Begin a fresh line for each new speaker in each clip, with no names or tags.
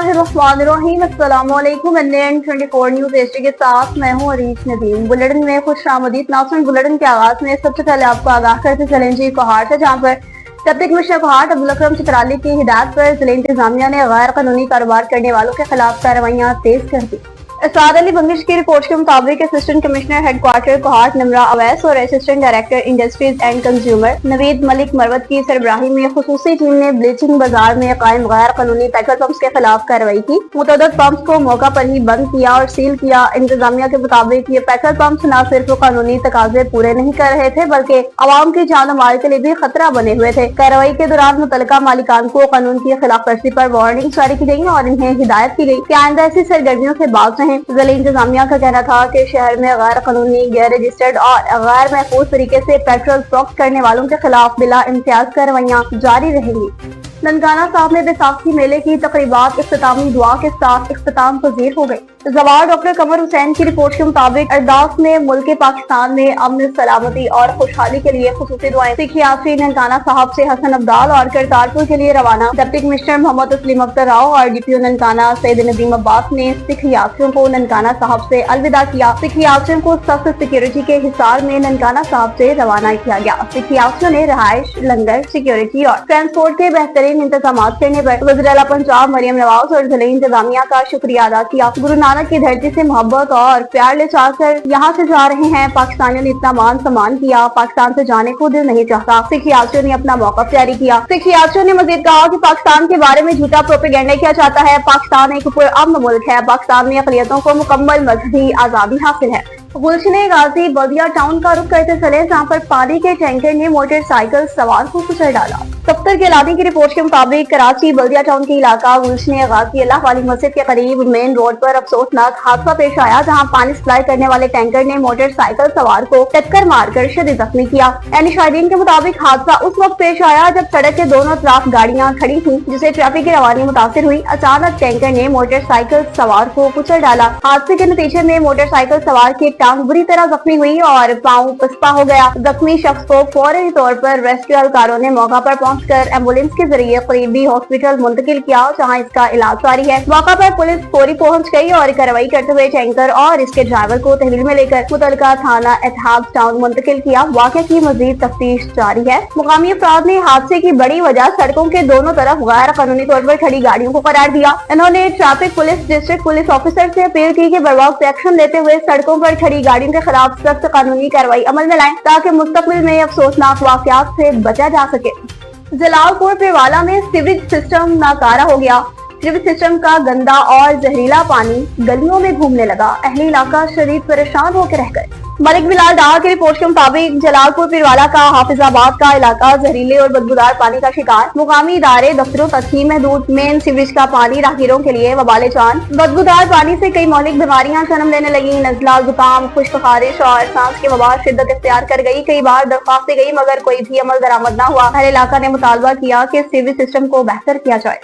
बिस्मिल्लाहिर्रहमानिर्रहीम। अस्सलामुअलैकुम। NN24 news Asia के साथ मैं हूँ अरीश नदीम। बुलेटिन में खुशामदीद नाज़रीन। बुलेटिन के आगाज में सबसे पहले आपको आगाह करते चलें जी कोहाट से, जहाँ पर डिप्टी कमिश्नर कोहाट अब्दुल अकरम चित्राली की हिदायत पर जिला इंतजामिया ने गैर कानूनी कारोबार करने वालों के खिलाफ कार्रवाइयाँ तेज कर दी। इसाद अली बंगिश की रिपोर्ट के मुताबिक assistant commissioner headquarter Kohat Nimra Awais और assistant director industries and consumer Naveed Malik Marwat की सरबराही में खुसूसी टीम ने ब्लीचिंग बाजार में कायम गैर कानूनी पेट्रोल पंप्स के खिलाफ कार्रवाई की। मुतअद्दिद पंप्स को मौका पर ही बंद किया और सील किया। इंतजामिया के मुताबिक ये पेट्रोल पंप्स न सिर्फ कानूनी तकाजे पूरे नहीं कर रहे थे बल्कि आवाम की जान माल के लिए भी खतरा बने हुए थे। कार्रवाई के दौरान मुतल्लिका मालिकान को कानून की खिलाफ वर्जी पर वार्निंग जारी की गई और इन्हें हिदायत की गई कि आइंदा ऐसी सरगर्मियों से बाज रहें। जिला इंतजामिया का कहना था कि शहर में गैर कानूनी, गैर रजिस्टर्ड और गैर महफूज तरीके से पेट्रोल फरोख्त करने वालों के खिलाफ बिला इम्तियाज कार्रवाइयाँ जारी रहेंगी। ननकाना साहब में बैसाखी मेले की तकरीबात इख्तितामी दुआ के साथ इख्तिताम पजीर हो गई। जवार डॉक्टर कमर हुसैन की रिपोर्ट के मुताबिक अरदास में मुल्क पाकिस्तान में अमन, सलामती और खुशहाली के लिए खुसूसी दुआएं। सिख यात्री ननकाना साहब से हसन अब्दाल और करतारपुर के लिए रवाना। डिप्टी कमिश्नर मोहम्मद तस्लीम अख्तर राव और DPO ननकाना सैयद नदीम अब्बास ने सिख यात्रियों को ननकाना साहब से अलविदा किया। सिख यात्रियों को सख्त सिक्योरिटी के हिसार में ननकाना साहब से रवाना किया गया। सिख यात्रियों ने रहायश, लंगर, सिक्योरिटी और ट्रांसपोर्ट के बेहतरीन इंतजाम करने पर वज़ीर आला पंजाब मरियम नवाज और जिला इंतजामिया का शुक्रिया अदा किया। गुरु नानक की धरती से मोहब्बत और प्यार ले जाकर यहाँ से जा रहे हैं। पाकिस्तानियों ने इतना मान सम्मान किया, पाकिस्तान से जाने को दिल नहीं चाहता। सिख यात्रियों ने अपना मौक़िफ़ जारी किया। सिख यात्रियों ने मजीद कहा कि पाकिस्तान के बारे में झूठा प्रोपेगेंडा किया जाता है। पाकिस्तान एक पुरअमन मुल्क है। पाकिस्तान में अक़लियतों को मुकम्मल मजहबी आज़ादी हासिल है। गुलशन गाजी बल्दिया टाउन का रुख करते चले, जहाँ पर पानी के टैंकर ने मोटरसाइकिल सवार को कुचल डाला। दफ्तर के लादी की रिपोर्ट के मुताबिक कराची बल्दिया टाउन के इलाका गुलशन गाजी अल्लाह वाली मस्जिद के करीब मेन रोड पर अफसोसनाक हादसा पेश आया, जहाँ पानी सप्लाई करने वाले टैंकर ने मोटरसाइकिल सवार को टक्कर मारकर शदीद जख्मी किया। यानी शाहिदीन के मुताबिक हादसा उस वक्त पेश आया जब सड़क के दोनों तरफ गाड़ियाँ खड़ी थी, जिससे ट्रैफिक की रवानी मुतासिर हुई। अचानक टैंकर ने मोटरसाइकिल सवार को कुचल डाला। हादसे के नतीजे में मोटरसाइकिल सवार की टांग बुरी तरह जख्मी हुई और पाँव पसपा हो गया। जख्मी शख्स को फौरी तौर पर रेस्क्यू एहलकारों ने मौका पर पहुंचकर एम्बुलेंस के जरिए करीबी हॉस्पिटल मुंतकिल किया, जहां इसका इलाज जारी है। मौका पर पुलिस फौरी पहुंच गई और कार्रवाई करते हुए टैंकर और इसके ड्राइवर को तहवील में लेकर मुतल्लिका थाना एतहाद टाउन मुंतकिल किया। वाक़े की मजीद तफ्तीश जारी है। मुकामी अफराद ने हादसे की बड़ी वजह सड़कों के दोनों तरफ गैर कानूनी तौर पर खड़ी गाड़ियों को करार दिया। इन्होंने traffic police, district police officer से अपील की कि बर्वक्त एक्शन लेते हुए सड़कों पर खड़ी गाड़ियों के खिलाफ सख्त कानूनी कार्रवाई अमल में लाएं, ताकि मुस्तकबिल में अफसोसनाक वाक़यात से बचा जा सके। जलालपुर पिरवाला में सीवरेज सिस्टम नाकारा हो गया। सीवरेज सिस्टम का गंदा और जहरीला पानी गलियों में घूमने लगा। अहले इलाका शदीद परेशान होकर रह गए। मलिक बिलाल डार की रिपोर्ट के मुताबिक जलालपुर पिरवाला का हाफिजाबाद का इलाका जहरीले और बदबूदार पानी का शिकार। मुकामी इदारे दफ्तरों तक ही महदूद। मेन सीवरेज का पानी राहगीरों के लिए वबाले जान। बदबूदार पानी से कई मौलिक बीमारियां जन्म लेने लगी। नजला, जुकाम, खुश्क, खारिश और सांस की वबा शिद्दत इख्तियार कर गई। कई बार दरख्वास्त दी गई मगर कोई भी अमल दरामद न हुआ। हर इलाका ने मुतालबा किया कि सीवरेज सिस्टम को बेहतर किया जाए।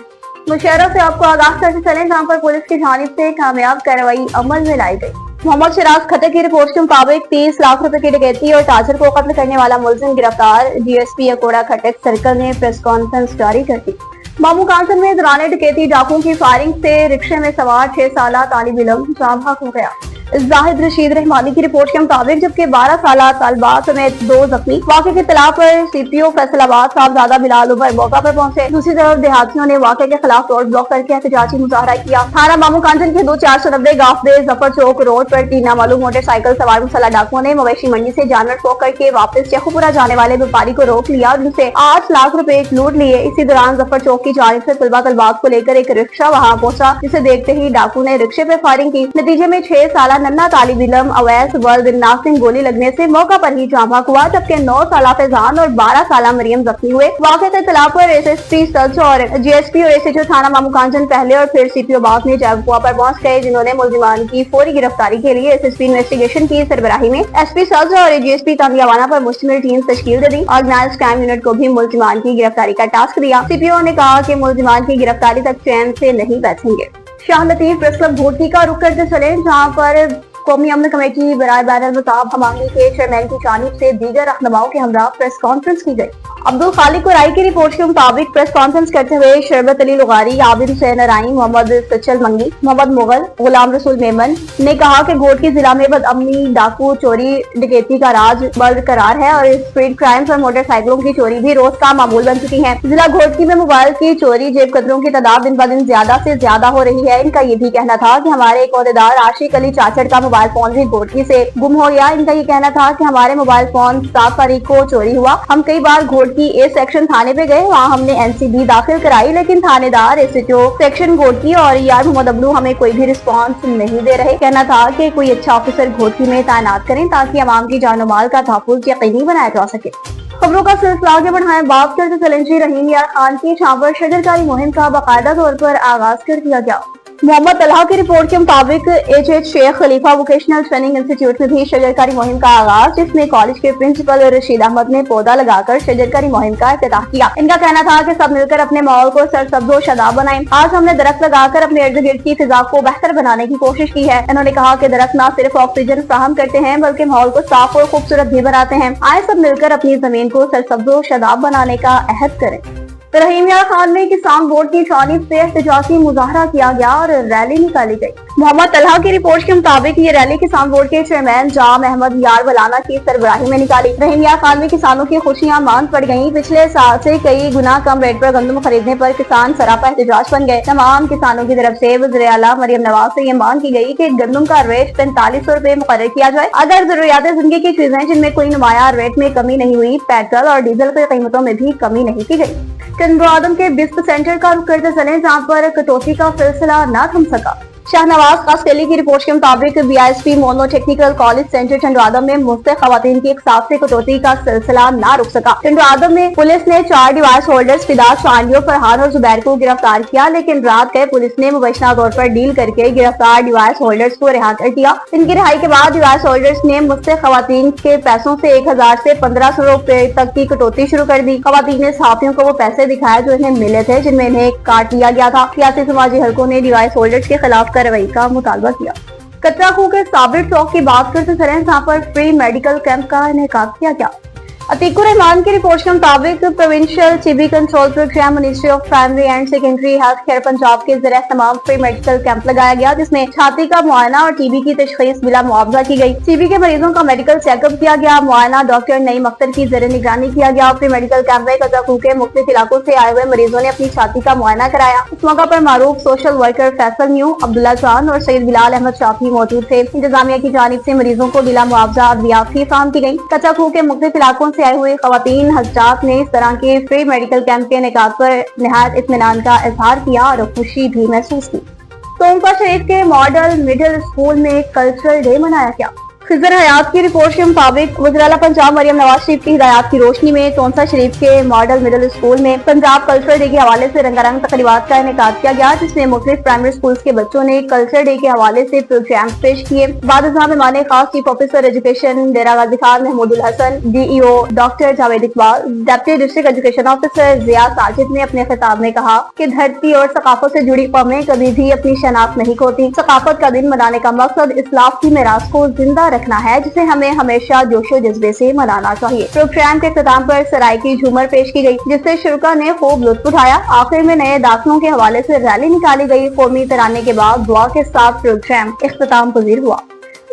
मुशर्रफ से आपको आगाह करते चले, जहाँ पर पुलिस की जानिब से कामयाब कार्रवाई अमल में लाई गई। मोहम्मद सिराज खतर की रिपोर्ट के मुताबिक 30 लाख रुपए की डकैती और ताजर को कत्ल करने वाला मुलजिम गिरफ्तार। DSP अकोड़ा खटक सर्कल ने प्रेस कॉन्फ्रेंस जारी कर दी। मामू कांसन में दौरान डकैती डाकुओं की फायरिंग से रिक्शे में सवार 6 साला तालिब इल्म जाँ बहक हो गया। जाहिद रशीद रहमानी की रिपोर्ट के मुताबिक जबकि 12 साला तालिबा समेत 2 जख्मी। वाक़े की इत्तला पर CPO फैसलाबाद साहबजादा बिलाल उमर मौका पर पहुंचे। दूसरी तरफ देहातियों ने वाक़े के खिलाफ रोड ब्लॉक करके एहतजाजी मुजाहरा किया। थाना मामू कांचन के 2490 गाफदे जफर चौक रोड पर 3 नामालूम मोटरसाइकिल सवार मुसल्लह डाकुओं ने मवेशी मंडी से जानवर ठोक करके वापस शेखुपुरा जाने वाले व्यापारी को रोक लिया और उनसे 8 लाख रुपए लूट लिए। इसी दौरान जफर चौक की जानिब से तलबात को लेकर एक रिक्शा वहाँ पहुंचा, जिसे देखते ही डाकू ने रिक्शे पे फायरिंग की। नतीजे में 6 साला नन्ना तालिब इल्म अवैस वर्ल्ड नासिंग गोली लगने से मौका पर ही जाँ बहक हुआ, जबकि 9 साला फैजान और 12 साला मरियम जख्मी हुए। वाक़े के इत्तला पर SSP सच और GSP और SHO थाना मामू कांचन पहले और फिर CPO बाग ने जैबुआ पर पहुंच गए, जिन्होंने मुलजिमान की फौरी गिरफ्तारी के लिए SSP इन्वेस्टिगेशन की सरबराही में SP सच और GSP तांगियावाना पर मुश्तमिल टीम तश्कील दे दी। ऑर्गेनाइज्ड क्राइम यूनिट को भी मुलजिमान की गिरफ्तारी का टास्क दिया। CPO ने कहा कि मुलजिमान की गिरफ्तारी तक चैन से नहीं बैठेंगे। शाह लतीफ प्रेस क्लब भोटी का रुख करते चले, जहाँ पर कौमी अमन कमेटी बराए बैरल मताब हमांगी के चेयरमैन की जानिब से दीगर रहनुमाओं के हमरा प्रेस कॉन्फ्रेंस की गई। अब्दुल खालिक कुराई की रिपोर्ट के मुताबिक प्रेस कॉन्फ्रेंस करते हुए शरबत अली लुगारी, आबिद हुसैन अराई, मोहम्मद सचल मंगी, मोहम्मद मुगल, गुलाम रसूल मेमन ने कहा कि घोटकी जिला में बदअमनी, डाकू, चोरी, डकैती का राज बरकरार है और स्ट्रीट क्राइम्स और मोटरसाइकिलों की चोरी भी रोज का मामूल बन चुकी है। जिला घोटकी में मोबाइल की चोरी, जेब कतरों की तादाद दिन ब दिन ज्यादा से ज्यादा हो रही है। इनका ये भी कहना था कि हमारे एक अहदेदार आशिक अली चाचड़ का मोबाइल फोन भी घोटकी से गुम हो गया। इनका ये कहना था कि हमारे मोबाइल फोन 7 तारीख को चोरी हुआ। हम कई बार घोटकी ए सेक्शन थाने पे गए, वहाँ हमने एनसीबी दाखिल कराई, लेकिन थानेदार एसएचओ सेक्शन घोटकी और यार मोहम्मद अबलू हमें कोई भी रिस्पांस नहीं दे रहे। कहना था कि कोई अच्छा ऑफिसर घोटकी में तैनात करें ताकि आवाम की जान माल का तहफ्फुज़ यकीनी बनाया जा सके। खबरों का सिलसिला आगे बढ़ाएं, बात करते चलें जी रहीम यार खान की जहाँ पर शजरकारी मुहिम का बाकायदा तौर पर आगाज कर दिया गया। मोहम्मद तलहा की रिपोर्ट के मुताबिक एच शेख खलीफा वोकेशनल ट्रेनिंग इंस्टीट्यूट में भी शजरकारी मुहिम का आगाज, जिसमें कॉलेज के प्रिंसिपल रशीद अहमद ने पौधा लगाकर शजरकारी मुहिम का इफ्तिताह किया। इनका कहना था कि सब मिलकर अपने माहौल को सरसब्ज़ो शादाब बनाएं। आज हमने दरख्त लगाकर अपने इर्द गिर्द की फिजा को बेहतर बनाने की कोशिश की है। इन्होंने कहा कि दरख्त न सिर्फ ऑक्सीजन फराहम करते हैं बल्कि माहौल को साफ और खूबसूरत भी बनाते हैं। आए सब मिलकर अपनी जमीन को सरसब्ज़ो शादाब बनाने का अहद करें। रहीम यार खान में किसान बोर्ड की जानिब से एहतजाजी मुजाहरा किया गया और रैली निकाली गई। मोहम्मद तलहा की रिपोर्ट के मुताबिक ये रैली किसान बोर्ड के चेयरमैन जाम अहमद यार वलाना की सरबराही में निकाली। रहीम यार खान में किसानों की खुशियां मांद पड़ गयी। पिछले साल से कई गुना कम रेट पर गंदम खरीदने पर किसान सरापा एहतजाज बन गए। तमाम किसानों की तरफ से वज़ीर आला मरियम नवाज से ये मांग की गई कि गंदम का रेट 4500 रुपए मुकर्रर किया जाए। अगर जरूरियात जिंदगी की चीजें जिनमें कोई नुमाया रेट में कमी नहीं हुई, पेट्रोल और डीजल की कीमतों में भी कमी नहीं की गई। चंद्रादम के बिस्प सेंटर का रुख करते चले, जहाँ पर कटौती का सिलसिला न थम सका। शाहनवाज कासकेली की रिपोर्ट के मुताबिक BISP mono technical college centre चंद्रादम में मुफ्त खवातीन की एक साथ से कटौती का सिलसिला न रुक सका। चंद्रादम में पुलिस ने 4 डिवाइस होल्डर्स फिदा, शानियो, फरहान और जुबैर को गिरफ्तार किया, लेकिन रात गए पुलिस ने मुबैशना तौर पर डील करके गिरफ्तार डिवाइस होल्डर्स को रिहा कर दिया। इनकी रिहाई के बाद डिवाइस होल्डर्स ने मुफ्त खवातीन के पैसों से 1000 से 1500 रुपए तक की कटौती शुरू कर दी। खवातीन ने सहाफियों को वो पैसे दिखाए जो इन्हें मिले थे, जिनमें इन्हें काट लिया गया था। सियासी समाजी हलकों ने डिवाइस होल्डर्स के खिलाफ कार्रवाई का मुतालबा किया। कचरा खूह के साबिर चौक की बात करते चलें, जहाँ पर फ्री मेडिकल कैंप का इनेकाद किया गया। अतीकुर रहमान की रिपोर्ट के मुताबिक provincial TB control programme ministry of primary and secondary health care Punjab के जरिए तमाम फ्री मेडिकल कैंप लगाया गया, जिसमें छाती का मुआयना और टीबी की तशखीस बिला मुआवजा की गई। टीबी के मरीजों का मेडिकल चेकअप किया गया। मुआयना डॉक्टर नईम अख्तर की जरिए निगरानी किया गया। फ्री मेडिकल कैंप में कचरा खूह के मुख्तलिफ इलाकों से आए हुए मरीजों ने अपनी छाती का मुआयना कराया। इस मौका पर मारूफ सोशल वर्कर फैसल न्यू, अब्दुल्ला जान और सैयद बिलाल अहमद शाफी मौजूद थे। इंतजामिया की जानिब से मरीजों को बिला मुआवजा अद्वियात भी फराहम की गई। कचरा खूह के मुख्तलिफ इलाकों से आए हुए खवातीन हजरात ने इस तरह के फ्री मेडिकल कैंप के इनेकाद पर निहायत इत्मीनान का इजहार किया और खुशी भी महसूस की। तोंपा शरीफ के मॉडल मिडिल स्कूल में कल्चरल डे मनाया गया। खिजर हयात की रिपोर्ट के मुताबिक वज़ीर आला पंजाब मरियम नवाज शरीफ की हिदायत की रोशनी में तोंसा शरीफ के मॉडल मिडिल स्कूल में पंजाब कल्चरल डे के हवाले से रंगारंग तकरीबात का इनेकाद किया गया, जिसमें मुख्तलिफ प्राइमरी स्कूल के बच्चों ने कल्चरल डे के हवाले से प्रोग्राम पेश किए। बाद मेहमान खास chief officer education Dera Ghazi Khan Mahmudul Hasan, DEO doctor Javed Iqbal, deputy district education officer Zia Sajid ने अपने खिताब में कहा कि धरती और सकाफत से जुड़ी कौमें कभी भी अपनी शनाख्त नहीं खोती। सकाफत का दिन मनाने का मकसद इस्लाफ की मीरास को जिंदा रखना है, जिसे हमें हमेशा जोशो जज्बे से मनाना चाहिए। प्रोग्राम के इख्तिताम पर सराय की झूमर पेश की गई, जिससे शुरका ने खूब लुत्फ उठाया। आखिर में नए दाखिलों के हवाले से रैली निकाली गई। कौमी तराने के बाद दुआ के साथ प्रोग्राम इख्तिताम पजीर हुआ।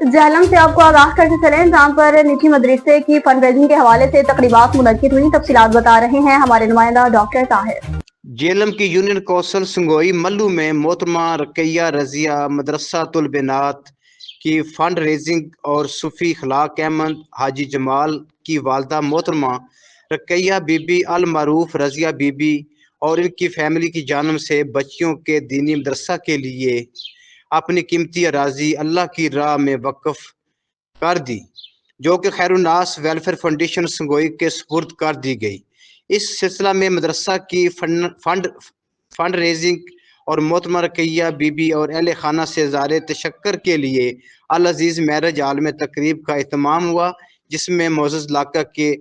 जहलम से आपको आगाह करते चले, जहाँ पर निजी मदरसे की फंड रेजिंग के हवाले से तकरीबात मुनक्किद हुई। तफसीलात बता रहे हैं हमारे नुमाइंदा डॉक्टर ताहिर।
जेलम की यूनियन कौंसिल संगोई मल्लू में मोहतरमा रकैया रजिया मदरसातुल बिनात की फंड रेजिंग और सूफी खलाक अहमद हाजी जमाल की वालदा मोहतरमा रकैया बीबी अल मारूफ रजिया बीबी और इनकी फैमिली की जानब से बच्चियों के दीनी मदरसा के लिए अपनी कीमती अराजी अल्लाह की राह में वक्फ कर दी, जो कि खैरुन्नास वेलफेयर फाउंडेशन संगोई के सुपुर्द कर दी गई। इस सिलसिला में मदरसा की फंड रेजिंग और मोहतरमा रकैया बीबी और अहले खाना से ज़ारे तशक्कर के लिए अल अजीज़ मैरिज हॉल में तकरीब का एहतमाम हुआ, जिसमें मोअज़्ज़ज़ इलाका के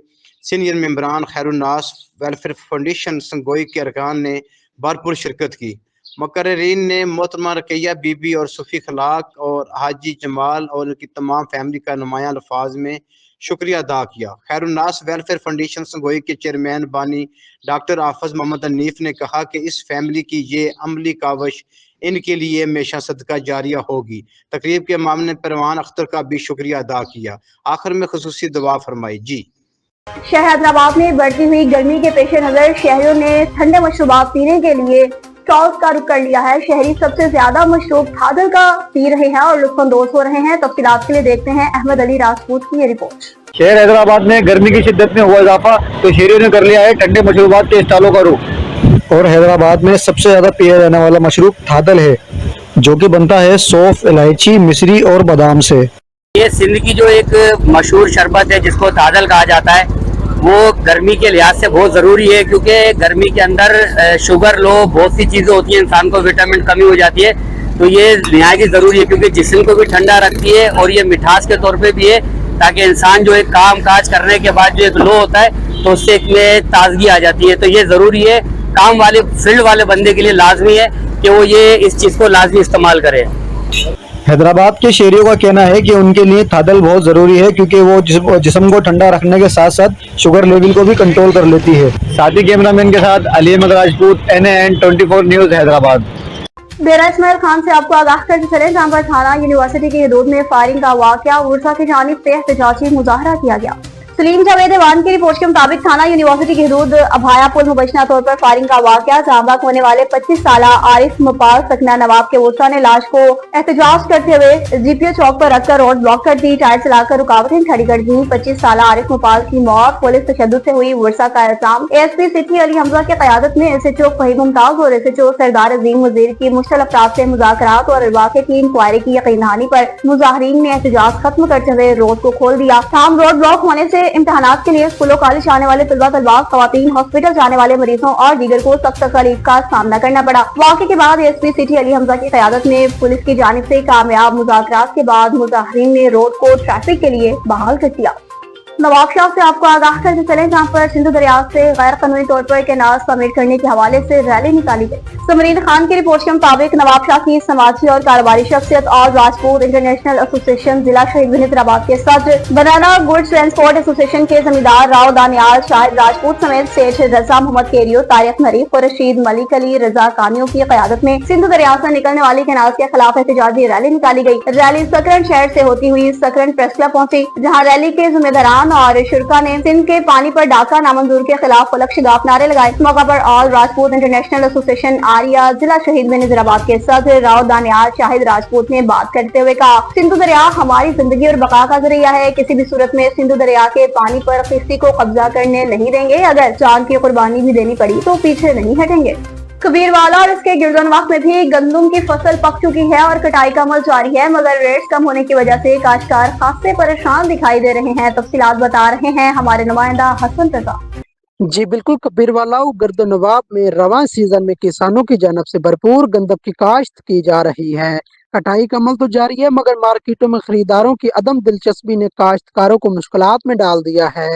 सीनियर मेंबरान खैरुन्नास वेलफेयर फाउंडेशन संगोई के अरकान ने भरपूर शिरकत की। मुकर्ररीन ने मोहतरमा रकैया बीबी और सूफी खलाक और हाजी जमाल और उनकी तमाम फैमिली का नुमायां अल्फाज में شکریہ ادا کیا۔ خیر الناس ویلفیئر فاؤنڈیشن سنگوئی کے چیئرمین بانی ڈاکٹر حافظ محمد حنیف نے کہا کہ اس فیملی کی یہ عملی کاوش ان کے لیے ہمیشہ صدقہ جاریہ ہوگی۔ تقریب کے امام نے پروان اختر کا بھی شکریہ ادا کیا، آخر میں خصوصی دعا فرمائی۔ جی
شہر حیدرآباد میں بڑھتی ہوئی گرمی کے پیش نظر شہریوں نے ٹھنڈے مشروبات پینے کے لیے اسٹالز کا رخ کر لیا ہے۔ شہری سب سے زیادہ مشروب تھادل کا پی رہے ہیں اور لطف اندوز ہو رہے ہیں۔ تفصیلات کے لیے دیکھتے ہیں احمد علی راجپوت کی یہ رپورٹ۔
شہر حیدرآباد میں گرمی کی شدت میں ہوا اضافہ تو شہریوں نے کر لیا ہے ٹھنڈے مشروبات کے اسٹالوں کا رخ، اور حیدرآباد میں سب سے زیادہ پیا جانے والا مشروب تھادل ہے، جو کہ بنتا ہے سونف، الائچی، مصری اور بادام سے۔
یہ سندھ کی جو ایک مشہور شربت ہے جس کو تھادل کہا جاتا ہے، وہ گرمی کے لحاظ سے بہت ضروری ہے، کیونکہ گرمی کے اندر شوگر لو بہت سی چیزیں ہوتی ہیں، انسان کو وٹامن کمی ہو جاتی ہے، تو یہ نہایت ہی ضروری ہے کیونکہ جسم کو بھی ٹھنڈا رکھتی ہے اور یہ مٹھاس کے طور پہ بھی ہے، تاکہ انسان جو ایک کام کاج کرنے کے بعد جو ایک لو ہوتا ہے تو اس سے ایک میں تازگی آ جاتی ہے۔ تو یہ ضروری ہے، کام والے فیلڈ والے بندے کے لیے لازمی ہے کہ وہ یہ اس چیز کو لازمی استعمال کرے۔
حیدرآباد کے شہریوں کا کہنا ہے کہ ان کے لیے تھادل بہت ضروری ہے، کیونکہ وہ جسم کو ٹھنڈا رکھنے کے ساتھ ساتھ شوگر لیول کو بھی کنٹرول کر لیتی ہے۔ ساتھی کیمرہ مین کے ساتھ علی احمد راجپوت، NAN 24 نیوز حیدرآباد۔
بیرا اسماعیل خان سے آپ کو آگاہ کرتے چلے، جہاں پر تھانہ یونیورسٹی کی حدود میں فائرنگ کا واقعہ، ورثا کی جانب سے احتجاجی مظاہرہ کیا گیا۔ سلیم جاوید ایوان کی رپورٹ کے مطابق تھانہ یونیورسٹی کی حدود ابھایا پل مبینہ طور پر فائرنگ کا واقعہ، جہاں بھاگ ہونے والے 25 سالہ عارف مپال سکنہ نواب کے ورثا نے لاش کو احتجاج کرتے ہوئے GPO چوک پر رکھ کر روڈ بلاک کر دی، ٹائر چلا کر رکاوٹیں کھڑی کر دی۔ 25 سالہ عارف مپال کی موت پولیس تشدد سے ہوئی، ورثا کا الزام۔ ASP سٹی علی حمزہ کی قیادت میں SHO فہیم ممتاز اور SHO سردار عظیم وزیر کی مشتل افراد سے مذاکرات اور واقعے کی انکوائری کی یقین دہانی پر مظاہرین نے احتجاج ختم کرتے ہوئے روڈ کو کھول دیا۔ تاہم روڈ بلاک ہونے سے امتحانات کے لیے اسکولوں کالج آنے والے طلباء طالبات، خواتین، ہاسپٹل جانے والے مریضوں اور دیگر کو سخت تکالیف کا سامنا کرنا پڑا۔ واقعے کے بعد ASP سٹی علی حمزہ کی قیادت میں پولیس کی جانب سے کامیاب مذاکرات کے بعد مظاہرین نے روڈ کو ٹریفک کے لیے بحال کر دیا۔ نواب شاہ سے آپ کو آگاہ کرتے چلیں، جہاں پر سندھ دریا سے غیر قانونی طور پر کینال تعمیر کرنے کے حوالے سے ریلی نکالی گئی۔ سمرین خان کی رپورٹ کے مطابق نواب شاہ کی سماجی اور کاروباری شخصیت اور راجپوت انٹرنیشنل ایسوسی ضلع شہید حیدرآباد کے صدر، بنانا گڈ ٹرانسپورٹ ایسوسی کے زمیندار راؤ دانیال شاہد راجپوت سمیت سیٹھ رضا محمد کیریو، طارق نریف اور رشید ملک علی رضا کانیو کی قیادت میں سندھ دریا سے نکلنے والی کینال کے خلاف احتجاجی ریلی نکالی گئی۔ ریلی سکرن شہر سے ہوتی ہوئی سکرن پریس کلب پہنچی، جہاں ریلی کے ذمہ داران اور شرکا نے سندھ کے پانی پر ڈاکہ نامنظور کے خلاف فلک شگاف نعرے لگائے۔ اس موقع پر آل راجپوت انٹرنیشنل ایسوسی آریا ضلع شہید حیدرآباد کے صدر راؤ دانیال شاہد راجپوت نے بات کرتے ہوئے کہا، سندھ دریا ہماری زندگی اور بقا کا ذریعہ ہے، کسی بھی صورت میں سندھ دریا کے پانی پر کسی کو قبضہ کرنے نہیں دیں گے، اگر جان کی قربانی بھی دینی پڑی تو پیچھے نہیں ہٹیں گے۔ کبیروالا اور اس کے گردنواخ میں بھی گندم کی فصل پک چکی ہے اور کٹائی کا عمل جاری ہے، مگر ریٹس کم ہونے کی وجہ سے کاشتکار خاصے پریشان دکھائی دے رہے ہیں۔ تفصیلات بتا رہے ہیں ہمارے نمائندہ حسن رضا۔
جی بالکل، کبیروالا گردنواب میں رواں سیزن میں کسانوں کی جانب سے بھرپور گندم کی کاشت کی جا رہی ہے۔ کٹائی کا عمل تو جاری ہے، مگر مارکیٹوں میں خریداروں کی عدم دلچسپی نے کاشتکاروں کو مشکلات میں ڈال دیا ہے۔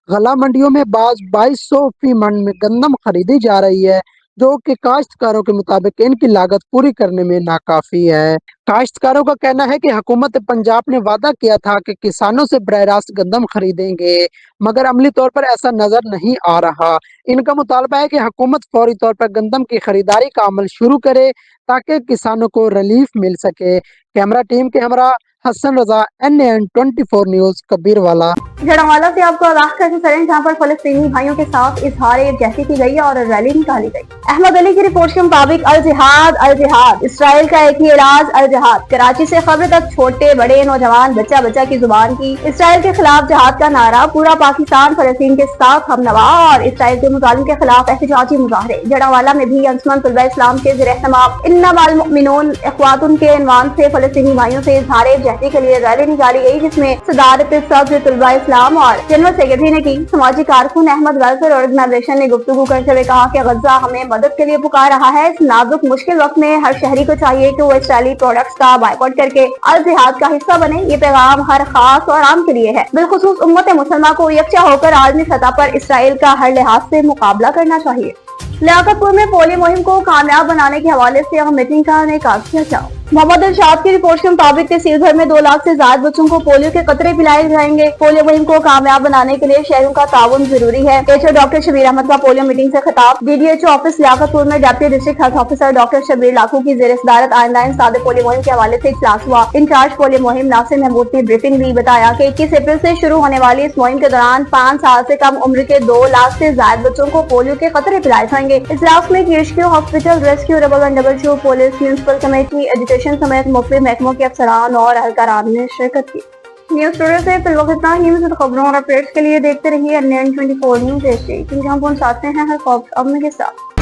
غلہ منڈیوں میں 2200 فی من میں گندم خریدی جا رہی ہے، جو کہ کاشتکاروں کے مطابق ان کی لاگت پوری کرنے میں ناکافی ہے۔ کاشتکاروں کا کہنا ہے کہ حکومت پنجاب نے وعدہ کیا تھا کہ کسانوں سے براہ راست گندم خریدیں گے، مگر عملی طور پر ایسا نظر نہیں آ رہا۔ ان کا مطالبہ ہے کہ حکومت فوری طور پر گندم کی خریداری کا عمل شروع کرے تاکہ کسانوں کو ریلیف مل سکے۔ کیمرہ ٹیم کے ہمراہ حسن رضا، NAN 24 نیوز، کبیروالا۔
جڑوالا سے آپ کو آگاہ کرتے چلیں، جہاں پر فلسطینی بھائیوں کے ساتھ اظہار یکجہتی کی گئی اور ریلی نکالی گئی۔ احمد علی کی رپورٹ کے مطابق الجہاد الجہاد، اسرائیل کا ایک ہی علاج الجہاد۔ کراچی سے خبر تک چھوٹے بڑے نوجوان بچہ بچہ کی زبان کی اسرائیل کے خلاف جہاد کا نعرہ، پورا پاکستان فلسطین کے ساتھ ہم نوا اور اسرائیل کے مظالم کے خلاف احتجاجی مظاہرے۔ جڑوالا میں بھی انجمن طلبہ اسلام کے زیر اہتمام انما المؤمنون اخواتن کے عنوان سے فلسطینی بھائیوں سے اظہار یکجہتی کے لیے ریلی نکالی گئی، جس میں صدارت صدر طلبہ اسلام اور جنرل سیکرٹری نے کی۔ سماجی کارکن احمد ویلفیئر آرگنائزیشن نے گفتگو کرتے ہوئے کہا کہ غزہ ہمیں مدد کے لیے پکار رہا ہے۔ اس نازک مشکل وقت میں ہر شہری کو چاہیے کہ وہ اسرائیلی پروڈکٹس کا بائیکاٹ کر کے الجہاد کا حصہ بنے۔ یہ پیغام ہر خاص اور عام کے لیے ہے، بالخصوص امت مسلمہ کو یکجا ہو کر عالمی سطح پر اسرائیل کا ہر لحاظ سے مقابلہ کرنا چاہیے۔ لیاقت پور میں پولیو مہم کو کامیاب بنانے کے حوالے سے اہم میٹنگ کا انعقاد کیا گیا۔ मोहम्मद इरशाद की रिपोर्ट के मुताबिक तहसील भर में 2 लाख से ज्यादा बच्चों को पोलियो के कतरे पिलाए जाएंगे। पोलियो मुहिम को कामयाब बनाने के लिए शहरों का ताउन जरूरी है। एचओ डॉक्टर शबीर अहमद का पोलियो मीटिंग से खिताब। डीडीएचओ ऑफिस लियाकतपुर में deputy district health officer doctor Shabbir Lakhu की जेर सदारत आइंदा इंसदाद पोलियो मुहिम के हवाले से इजलास हुआ। इंचार्ज पोलियो मुहिम नासिर महमूद ने ब्रीफिंग दी। बताया कि 21 अप्रैल से शुरू होने वाली इस मुहिम के दौरान 5 साल से कम उम्र के 2 लाख से ज्यादा बच्चों को पोलियो के कतरे पिलाए जाएंगे। इजलास में KSQ hospital, rescue, double 122 police, municipal committee, education समेत मुख्तलिफ महकमों के अफसरान और अहलकारान ने शिरकत की। न्यूज स्टूडियो से फिलहाल इतना ही। मज़ीद खबरों और अपडेट्स के लिए देखते रहिए NN24 न्यूज़ एशिया, जहां पहुंचाते हैं हर खबर अपने के साथ।